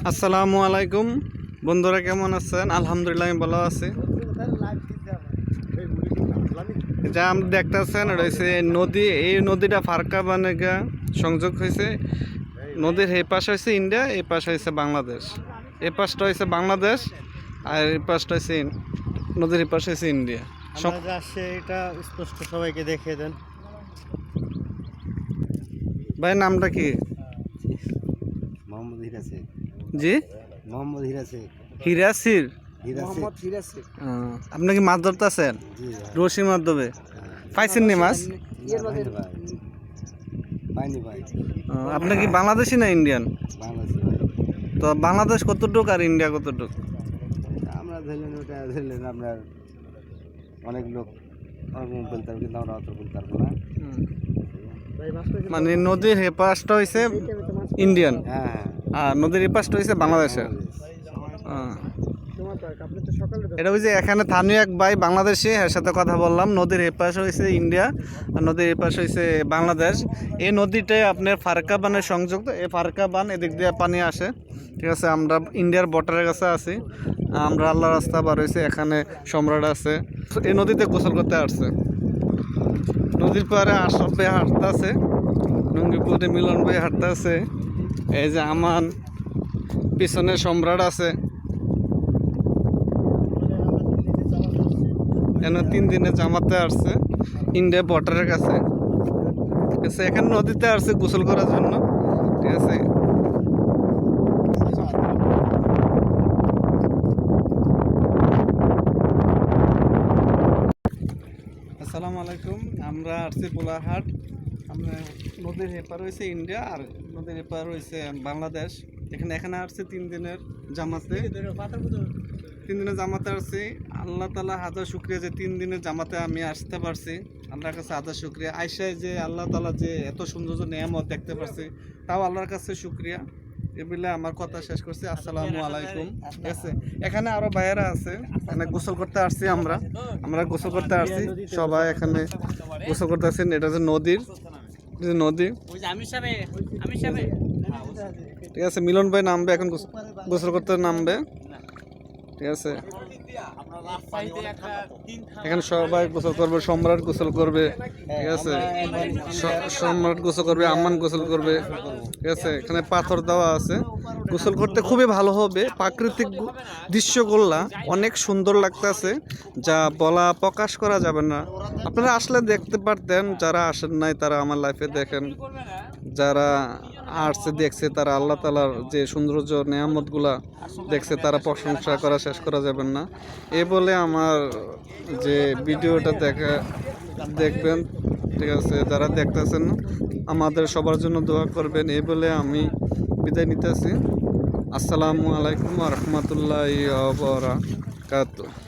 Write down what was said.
আসসালামু আলাইকুম বন্ধুরা, কেমন আছেন? আলহামদুলিল্লাহ আমি ভালো আছি। যা আমরা দেখতেছেন রয়েছে নদী, এই নদীটা ফারক্কা বানেগা সংযোগ হয়েছে। নদীর এই পাশে হয়েছে ইন্ডিয়া, এই পাশে হয়েছে বাংলাদেশ। এই পাশটা হয়েছে বাংলাদেশ আর এই পাশটা হয়েছে নদীর এই পাশে হয়েছে ইন্ডিয়া। এটা স্পষ্ট সবাইকে দেখিয়ে দেন। ভাই নামটা কি? মোহাম্মদ হিরা শেখ। জি, মোহাম্মদ হিরা শেখ। হিরাসির। মোহাম্মদ হিরা শেখ। আপনি কি মাছ ধরতেছেন? রশির মাধ্যমে পাইছেন নি মাছ? পাইনি ভাই। আপনি কি বাংলাদেশি না ইন্ডিয়ান? বাংলাদেশি। তো বাংলাদেশ কতটুক আর ইন্ডিয়া কতটুক? আমরা ধরলেন ওটা ধরলেন আপনার অনেক লোক অনেক বলতে পারবে, কিন্তু আমরা অত বলতে পারবো না। মানে নদীর এ পাশটা হয়েছে ইন্ডিয়ান হ্যাঁ, আর নদীর এ পাশটা হয়েছে বাংলাদেশের। এটা ওই যে এখানে স্থানীয় এক ভাই বাংলাদেশি, এর সাথে কথা বললাম। নদীর এ পাশে হয়েছে ইন্ডিয়া আর নদীর এ পাশে হয়েছে বাংলাদেশ। এই নদীটাই আপনার ফারক্কা বানের সংযুক্ত। এই ফারক্কা বান এদিক দিয়ে পানি আসে, ঠিক আছে। আমরা ইন্ডিয়ার বর্ডারের কাছে আছি। আমরা আল্লাহ রাস্তা বার হয়েছে, এখানে সম্রাট আছে। এই নদীতে গোসল করতে আসছে। নদীর পাড়ে আশরাফ ভাই হাঁটতে আছে, লুঙ্গিপুরে মিলন ভাই হাঁটতে আছে, এই যে আমান, পিছনে সম্রাট আছে। এখানে 3 দিনে জামাতে আসছে ইন্ডিয়া বর্ডারের কাছে, ঠিক আছে। এখানে নদীতে আসছে গোসল করার জন্য, ঠিক আছে। আসসালামু আলাইকুম। আমরা আসছি পোলারহাট। আমরা নদীর এপার হয়েছে ইন্ডিয়া আর নদীর এপার হয়েছে বাংলাদেশ। এখানে আসছে 3 দিনের জামাতে। 3 দিনের জামাতে আসছি। আল্লাহ তাআলা হাজার শুকরিয়া যে 3 দিনের জামাতে আমি আসতে পারছি। আল্লাহর কাছে হাজার শুকরিয়া। আইসায় যে আল্লাহ তাআলা যে এত সুন্দর নেয়ামত দেখতে পারছি, তাও আল্লাহর কাছে শুকরিয়া। এগুলো আমার কথা শেষ করছি। আসসালামু আলাইকুম। ঠিক আছে, এখানে আরো ভাইয়েরা আছে। এখানে গোসল করতে আসছি। আমরা গোসল করতে আসছি, সবাই এখানে গোসল করতে আসছেন। এটা হচ্ছে নদী। ঠিক আছে, মিলন ভাই নামবে এখন, গোসল করতে নামবে, ঠিক আছে। এখানে সবাই গোসল করবে, সম্রাট গোসল করবে, ঠিক আছে। সম্রাট গোসল করবে, আম্মান গোসল করবে, ঠিক আছে। এখানে পাথর দেওয়া আছে। গোসল করতে খুবই ভালো হবে। প্রাকৃতিক দৃশ্যগুলা অনেক সুন্দর লাগতেছে, যা বলা প্রকাশ করা যাবে না। আপনারা আসলে দেখতে পারতেন, যারা আসেন নাই তারা আমার লাইফে দেখেন। যারা আসছে দেখছে, তারা আল্লাহ তাআলার যে সৌন্দর্য নেয়ামতগুলা দেখছে, তারা প্রশংসা করা শেষ করা যাবে না। এ বলে আমার যে ভিডিওটা দেখবেন, ঠিক আছে। যারা দেখতেছেন আমাদের সবার জন্য দোয়া করবেন, এই বলে আমি বিদায় নিতেছি। আসসালামু আলাইকুম ওয়া রাহমাতুল্লাহি ওয়া বারাকাতুহু।